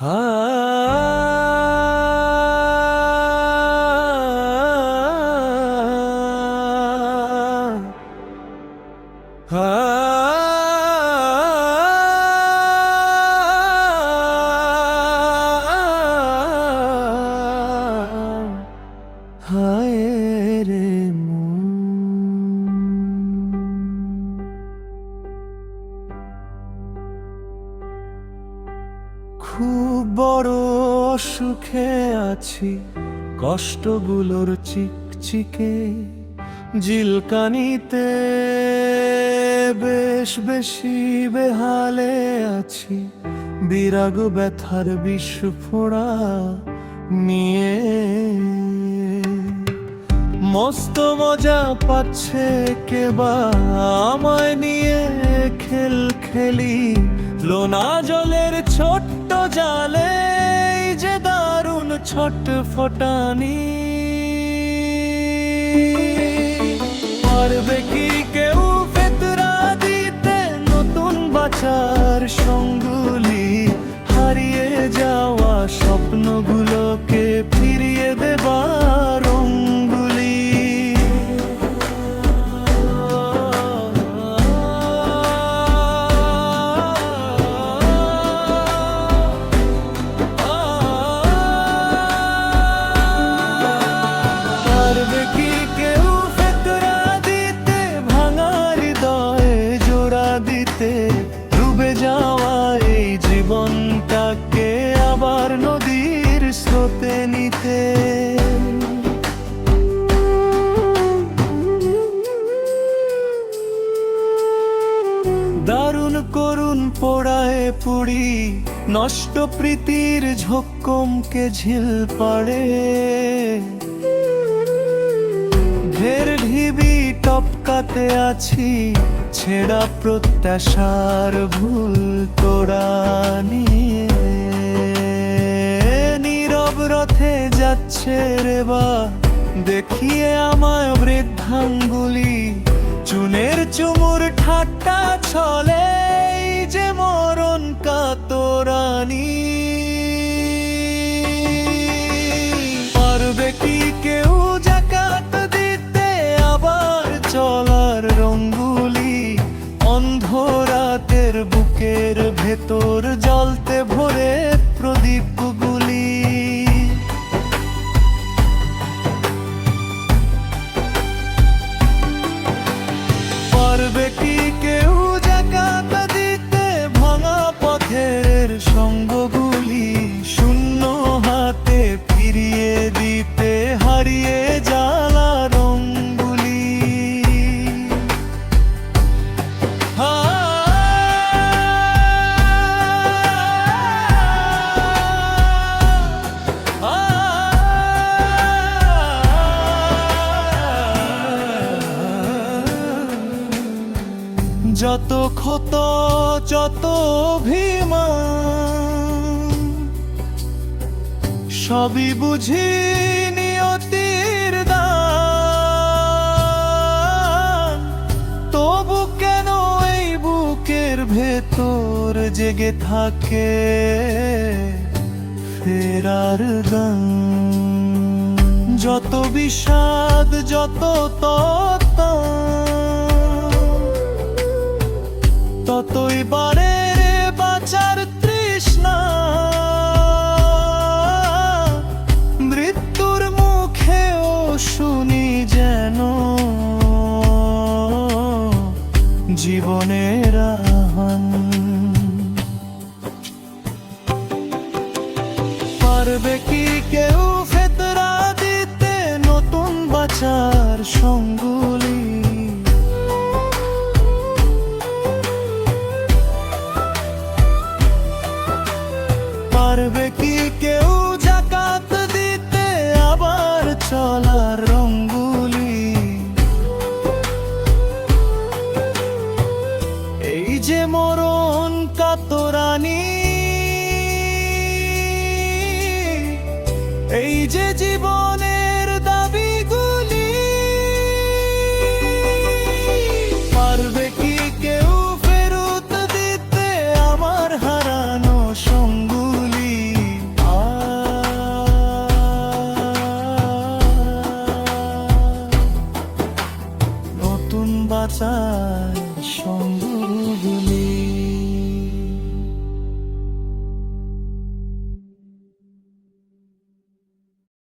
হা হায় রে মন, খুব বড় সুখে আছি, কষ্টগুলোর চিকচিকে জিলকানিতে বেশ বেশি বেহালে আছি, বিরাগ ব্যথার বিস্ফোরা নিয়ে মস্ত মজা পাচ্ছে কেবা আমায় নিয়ে খেল খেলি লোনা জলের ছোট্ট জালে, এই যে দারুণ ছোট ফোটানি। পারবে কি কেউ ফেতরা দিতে নতুন বাঁচার সঙ্গুলি, হারিয়ে যাওয়া স্বপ্নগুলোকে ফিরিয়ে দেবার অঙ্গুলি। পারবে কি কেউ ফেতরা দিতে ভাঙা হৃদয়ে জোড়া দিতে, ডুবে যাওয়া এই জীবনটাকে আবার নদীর স্রোতে নিতে। দারুণ করুণ পোড়ায় পুড়ি নষ্ট প্রীতির ঝক্কমকে ঝিল পাড়ে, ঢের ঢিবি টপকাতে আছি ছেঁড়া প্রত্যাশার ভুল তোড়া নিয়ে। নীরব রথে যাচ্ছে রে বা দেখিয়ে আমায় বৃদ্ধাঙ্গুলি, চুনের চুমুর ঠাট্টা ছলে এই যে মরণ কাতরানি। পারবে কি কেউ জাকাত দিতে আবার চলার রঙ্গুলি, অন্ধ রাতের বুকের ভেতর জ্বলতে ভরে প্রদীপগুলি। পারবে কি কেউ জাকাত দিতে ভাঙা পথের সঙ্গগুলি, শূন্য হাতে ফিরিয়ে দিতে হারিয়ে জ্বালা রঙ্গুলি। যত ক্ষত যত অভিমান সবই বুঝি নিয়তির দান, তবু কেন এই বুকের ভেতর জেগে থাকে ফেরার গান। যত বিষাদ যত তত ততই বাড়ে বাঁচার তৃষ্ণা, মৃত্যুর মুখেও শুনি যেন জীবনের আহ্বান। পারবে কি কেউ ফেতরা দিতে নতুন বাঁচার সঙ্গুলি, পারবে কি কেউ জাকাত দিতে আবার চলার রঙ্গুলি। এই যে মরণ কাতরানি, এই যে জীবনের দাবিগুলি। পারবে কি কেউ ফেরত দিতে আমার হারানো সঙ্গুলি। বাঁচায় সঙ্গগুলি।